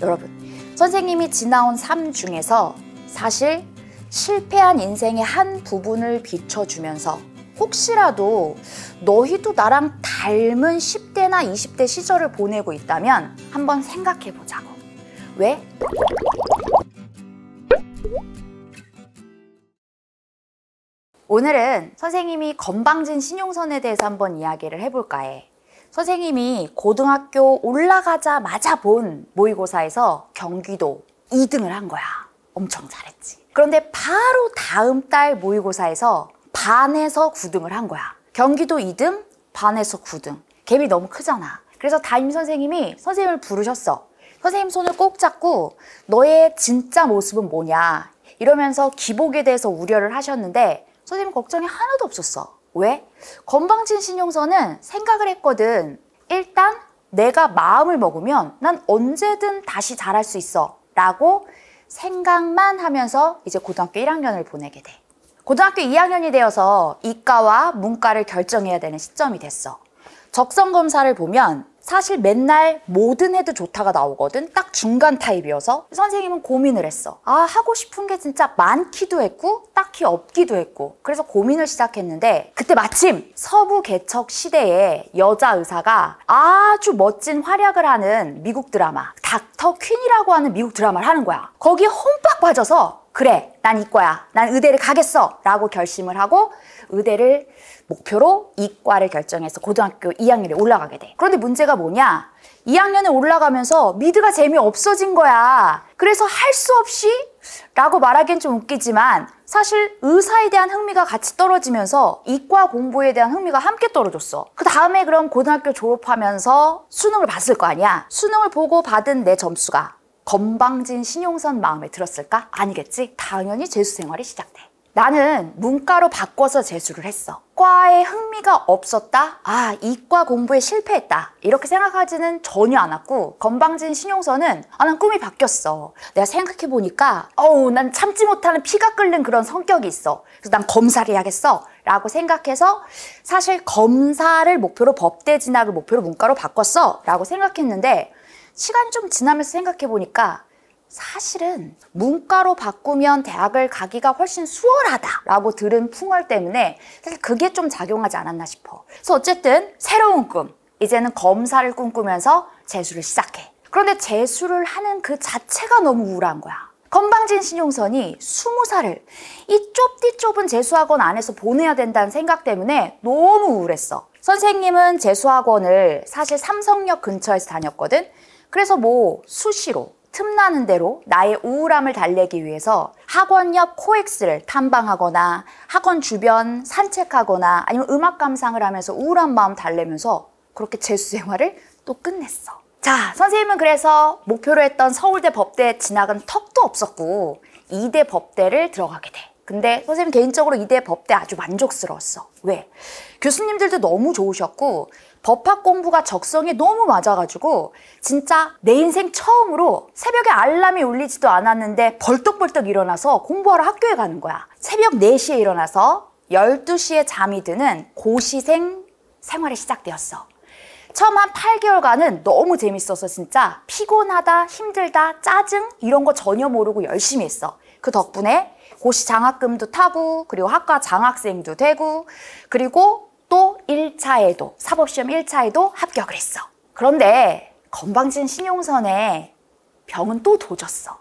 여러분, 선생님이 지나온 삶 중에서 사실 실패한 인생의 한 부분을 비춰주면서 혹시라도 너희도 나랑 닮은 10대나 20대 시절을 보내고 있다면 한번 생각해보자고. 왜? 오늘은 선생님이 건방진 신용선에 대해서 한번 이야기를 해볼까 해. 선생님이 고등학교 올라가자마자 본 모의고사에서 경기도 2등을 한 거야. 엄청 잘했지. 그런데 바로 다음 달 모의고사에서 반에서 9등을 한 거야. 경기도 2등, 반에서 9등. 갭이 너무 크잖아. 그래서 담임 선생님이 선생님을 부르셨어. 선생님 손을 꼭 잡고 너의 진짜 모습은 뭐냐 이러면서 기복에 대해서 우려를 하셨는데 선생님 걱정이 하나도 없었어. 왜? 건방진 신용선은 생각을 했거든. 일단 내가 마음을 먹으면 난 언제든 다시 잘할 수 있어 라고 생각만 하면서 이제 고등학교 1학년을 보내게 돼. 고등학교 2학년이 되어서 이과와 문과를 결정해야 되는 시점이 됐어. 적성검사를 보면 사실 맨날 뭐든 해도 좋다가 나오거든. 딱 중간 타입이어서 선생님은 고민을 했어. 하고 싶은 게 진짜 많기도 했고 딱히 없기도 했고 그래서 고민을 시작했는데 그때 마침 서부 개척 시대에 여자 의사가 아주 멋진 활약을 하는 미국 드라마 닥터 퀸이라고 하는 미국 드라마를 하는 거야. 거기에 홈빡 빠져서 그래 난 이과야 난 의대를 가겠어 라고 결심을 하고 의대를 목표로 이과를 결정해서 고등학교 2학년에 올라가게 돼. 그런데 문제가 뭐냐? 2학년에 올라가면서 미드가 재미없어진 거야. 그래서 할 수 없이 라고 말하기엔 좀 웃기지만 사실 의사에 대한 흥미가 같이 떨어지면서 이과 공부에 대한 흥미가 함께 떨어졌어. 그 다음에 그럼 고등학교 졸업하면서 수능을 봤을 거 아니야. 수능을 보고 받은 내 점수가 건방진 신용선 마음에 들었을까? 아니겠지? 당연히 재수 생활이 시작돼. 나는 문과로 바꿔서 재수를 했어. 과에 흥미가 없었다? 이과 공부에 실패했다. 이렇게 생각하지는 전혀 않았고 건방진 신용선은 난 꿈이 바뀌었어. 내가 생각해보니까 난 참지 못하는 피가 끓는 그런 성격이 있어. 그래서 난 검사를 해야겠어 라고 생각해서 사실 검사를 목표로 법대 진학을 목표로 문과로 바꿨어 라고 생각했는데 시간이 좀 지나면서 생각해보니까 사실은 문과로 바꾸면 대학을 가기가 훨씬 수월하다라고 들은 풍월 때문에 사실 그게 좀 작용하지 않았나 싶어. 그래서 어쨌든 새로운 꿈, 이제는 검사를 꿈꾸면서 재수를 시작해. 그런데 재수를 하는 그 자체가 너무 우울한 거야. 건방진 신용선이 20살을 이 좁디 좁은 재수학원 안에서 보내야 된다는 생각 때문에 너무 우울했어. 선생님은 재수학원을 사실 삼성역 근처에서 다녔거든. 그래서 수시로 틈나는 대로 나의 우울함을 달래기 위해서 학원 옆 코엑스를 탐방하거나 학원 주변 산책하거나 아니면 음악 감상을 하면서 우울한 마음 달래면서 그렇게 재수 생활을 또 끝냈어. 자, 선생님은 그래서 목표로 했던 서울대 법대 진학은 턱도 없었고 이대 법대를 들어가게 돼. 근데 선생님 개인적으로 이대 법대 아주 만족스러웠어. 왜? 교수님들도 너무 좋으셨고 법학 공부가 적성에 너무 맞아가지고 진짜 내 인생 처음으로 새벽에 알람이 울리지도 않았는데 벌떡벌떡 일어나서 공부하러 학교에 가는 거야. 새벽 4시에 일어나서 12시에 잠이 드는 고시생 생활이 시작되었어. 처음 한 8개월간은 너무 재밌어서 진짜 피곤하다, 힘들다, 짜증 이런 거 전혀 모르고 열심히 했어. 그 덕분에 고시 장학금도 타고 그리고 학과 장학생도 되고 그리고 또 1차에도 사법시험 1차에도 합격을 했어. 그런데 건방진 신용선의 병은 또 도졌어.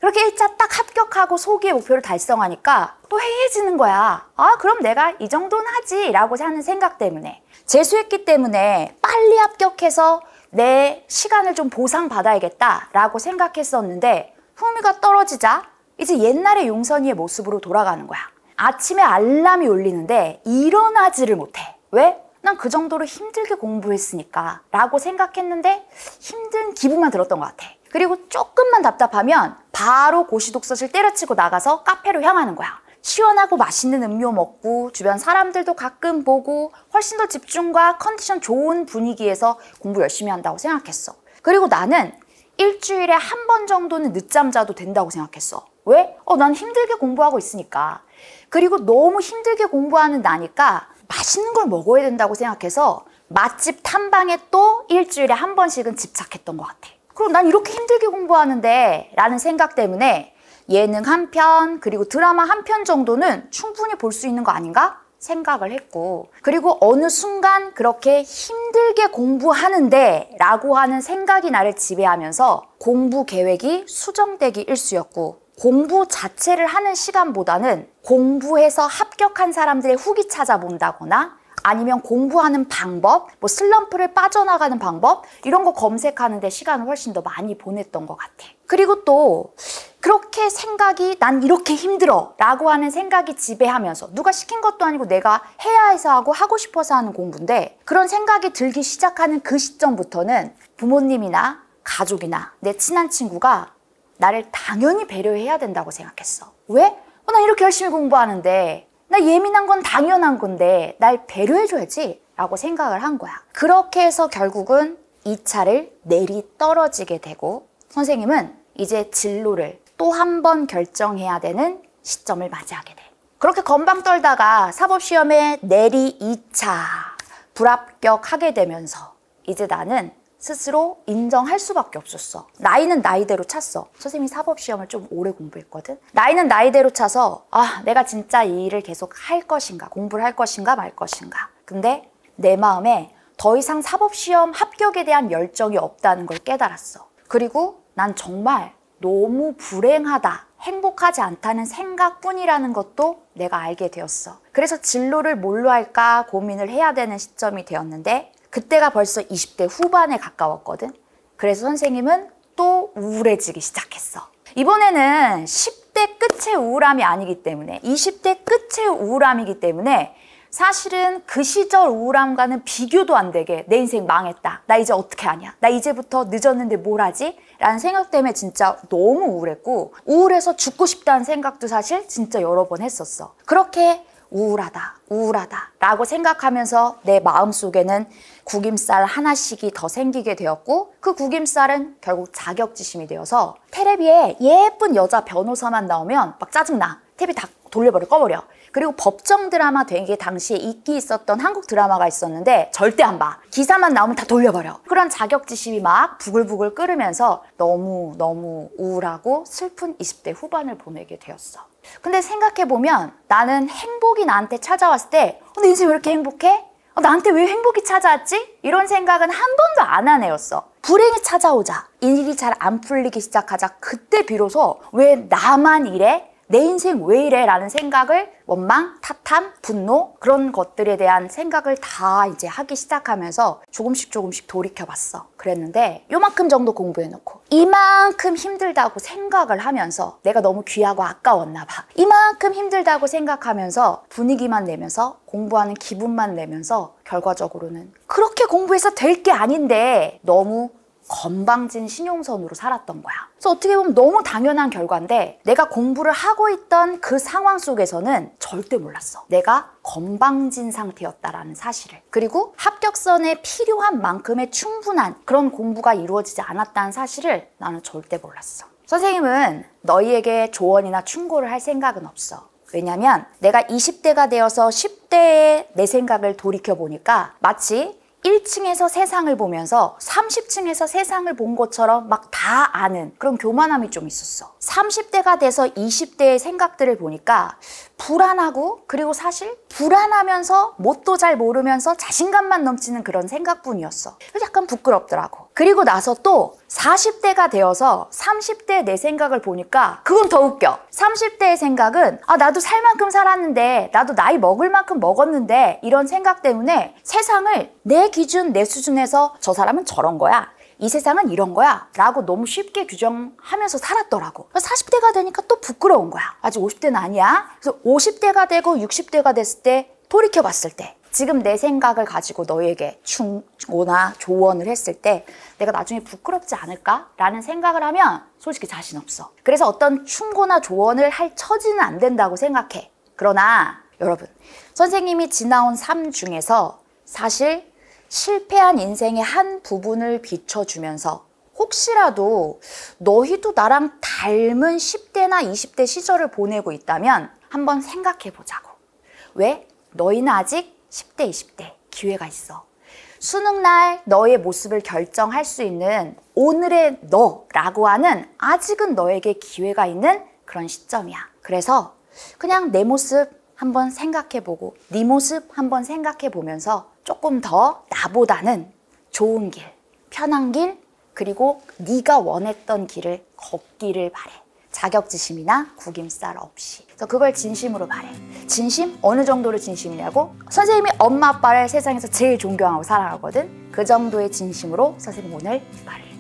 그렇게 1차 딱 합격하고 소기의 목표를 달성하니까 또 해이해지는 거야. 그럼 내가 이 정도는 하지 라고 하는 생각 때문에 재수했기 때문에 빨리 합격해서 내 시간을 좀 보상받아야겠다 라고 생각했었는데 흥미가 떨어지자 이제 옛날의 용선이의 모습으로 돌아가는 거야. 아침에 알람이 울리는데 일어나지를 못해. 왜? 난 그 정도로 힘들게 공부했으니까 라고 생각했는데 힘든 기분만 들었던 것 같아. 그리고 조금만 답답하면 바로 고시독서실 때려치고 나가서 카페로 향하는 거야. 시원하고 맛있는 음료 먹고 주변 사람들도 가끔 보고 훨씬 더 집중과 컨디션 좋은 분위기에서 공부 열심히 한다고 생각했어. 그리고 나는 일주일에 한 번 정도는 늦잠 자도 된다고 생각했어. 왜? 난 힘들게 공부하고 있으니까. 그리고 너무 힘들게 공부하는 나니까 맛있는 걸 먹어야 된다고 생각해서 맛집 탐방에 또 일주일에 한 번씩은 집착했던 것 같아. 그럼 난 이렇게 힘들게 공부하는데 라는 생각 때문에 예능 한 편, 그리고 드라마 한 편 정도는 충분히 볼 수 있는 거 아닌가? 생각을 했고, 그리고 어느 순간 그렇게 힘들게 공부하는데 라고 하는 생각이 나를 지배하면서 공부 계획이 수정되기 일쑤였고, 공부 자체를 하는 시간보다는 공부해서 합격한 사람들의 후기 찾아본다거나 아니면 공부하는 방법, 뭐 슬럼프를 빠져나가는 방법 이런 거 검색하는 데 시간을 훨씬 더 많이 보냈던 것 같아. 그리고 또 그렇게 생각이 난 이렇게 힘들어 라고 하는 생각이 지배하면서, 누가 시킨 것도 아니고 내가 해야 해서 하고 싶어서 하는 공부인데, 그런 생각이 들기 시작하는 그 시점부터는 부모님이나 가족이나 내 친한 친구가 나를 당연히 배려해야 된다고 생각했어. 왜? 난 이렇게 열심히 공부하는데, 나 예민한 건 당연한 건데 날 배려해줘야지 라고 생각을 한 거야. 그렇게 해서 결국은 2차를 내리 떨어지게 되고, 선생님은 이제 진로를 또 한 번 결정해야 되는 시점을 맞이하게 돼. 그렇게 건방 떨다가 사법시험에 내리 2차 불합격하게 되면서 이제 나는 스스로 인정할 수밖에 없었어. 나이는 나이대로 찼어. 선생님이 사법시험을 좀 오래 공부했거든. 나이는 나이대로 차서 내가 진짜 이 일을 계속 할 것인가, 공부를 할 것인가 말 것인가. 근데 내 마음에 더 이상 사법시험 합격에 대한 열정이 없다는 걸 깨달았어. 그리고 난 정말 너무 불행하다, 행복하지 않다는 생각뿐이라는 것도 내가 알게 되었어. 그래서 진로를 뭘로 할까 고민을 해야 되는 시점이 되었는데, 그때가 벌써 20대 후반에 가까웠거든. 그래서 선생님은 또 우울해지기 시작했어. 이번에는 10대 끝의 우울함이 아니기 때문에, 20대 끝의 우울함이기 때문에 사실은 그 시절 우울함과는 비교도 안 되게 내 인생 망했다, 나 이제 어떻게 하냐, 나 이제부터 늦었는데 뭘 하지? 라는 생각 때문에 진짜 너무 우울했고, 우울해서 죽고 싶다는 생각도 사실 진짜 여러 번 했었어. 그렇게 우울하다 라고 생각하면서 내 마음속에는 구김살 하나씩이 더 생기게 되었고, 그 구김살은 결국 자격지심이 되어서 텔레비에 예쁜 여자 변호사만 나오면 막 짜증나. 텔레비 다 돌려버려, 꺼버려. 그리고 법정 드라마 되게 당시에 인기 있었던 한국 드라마가 있었는데 절대 안 봐. 기사만 나오면 다 돌려버려. 그런 자격지심이 막 부글부글 끓으면서 너무 우울하고 슬픈 20대 후반을 보내게 되었어. 근데 생각해보면 나는 행복이 나한테 찾아왔을 때 내 인생 왜 이렇게 행복해? 나한테 왜 행복이 찾아왔지? 이런 생각은 한 번도 안 한 애였어. 불행이 찾아오자, 일이 잘 안 풀리기 시작하자, 그때 비로소 왜 나만 이래? 내 인생 왜 이래? 라는 생각을, 원망, 탓함, 분노, 그런 것들에 대한 생각을 다 이제 하기 시작하면서 조금씩 돌이켜봤어. 그랬는데 요만큼 정도 공부해놓고 이만큼 힘들다고 생각을 하면서, 내가 너무 귀하고 아까웠나 봐. 이만큼 힘들다고 생각하면서 분위기만 내면서, 공부하는 기분만 내면서 결과적으로는 그렇게 공부해서 될 게 아닌데 너무 건방진 신용선으로 살았던 거야. 그래서 어떻게 보면 너무 당연한 결과인데, 내가 공부를 하고 있던 그 상황 속에서는 절대 몰랐어. 내가 건방진 상태였다라는 사실을. 그리고 합격선에 필요한 만큼의 충분한 그런 공부가 이루어지지 않았다는 사실을 나는 절대 몰랐어. 선생님은 너희에게 조언이나 충고를 할 생각은 없어. 왜냐면 내가 20대가 되어서 10대의 내 생각을 돌이켜보니까 마치 1층에서 세상을 보면서 30층에서 세상을 본 것처럼 막 다 아는 그런 교만함이 좀 있었어. 30대가 돼서 20대의 생각들을 보니까 불안하고, 그리고 사실 불안하면서 뭣도 잘 모르면서 자신감만 넘치는 그런 생각뿐이었어. 약간 부끄럽더라고. 그리고 나서 또 40대가 되어서 30대 내 생각을 보니까 그건 더 웃겨. 30대의 생각은 나도 살 만큼 살았는데, 나도 나이 먹을 만큼 먹었는데, 이런 생각 때문에 세상을 내 기준, 내 수준에서 저 사람은 저런 거야, 이 세상은 이런 거야 라고 너무 쉽게 규정하면서 살았더라고. 40대가 되니까 또 부끄러운 거야. 아직 50대는 아니야. 그래서 50대가 되고 60대가 됐을 때 돌이켜봤을 때, 지금 내 생각을 가지고 너에게 충고나 조언을 했을 때 내가 나중에 부끄럽지 않을까? 라는 생각을 하면 솔직히 자신 없어. 그래서 어떤 충고나 조언을 할 처지는 안 된다고 생각해. 그러나 여러분, 선생님이 지나온 삶 중에서 사실 실패한 인생의 한 부분을 비춰주면서, 혹시라도 너희도 나랑 닮은 10대나 20대 시절을 보내고 있다면 한번 생각해 보자고. 왜? 너희는 아직 10대, 20대 기회가 있어. 수능날 너의 모습을 결정할 수 있는 오늘의 너라고 하는 아직은 너에게 기회가 있는 그런 시점이야. 그래서 그냥 내 모습 한번 생각해보고 네 모습 한번 생각해보면서 조금 더 나보다는 좋은 길, 편한 길, 그리고 네가 원했던 길을 걷기를 바래. 자격지심이나 구김살 없이. 그래서 그걸 진심으로 바래. 진심? 어느 정도로 진심이냐고? 선생님이 엄마 아빠를 세상에서 제일 존경하고 사랑하거든. 그 정도의 진심으로 선생님 오늘 말을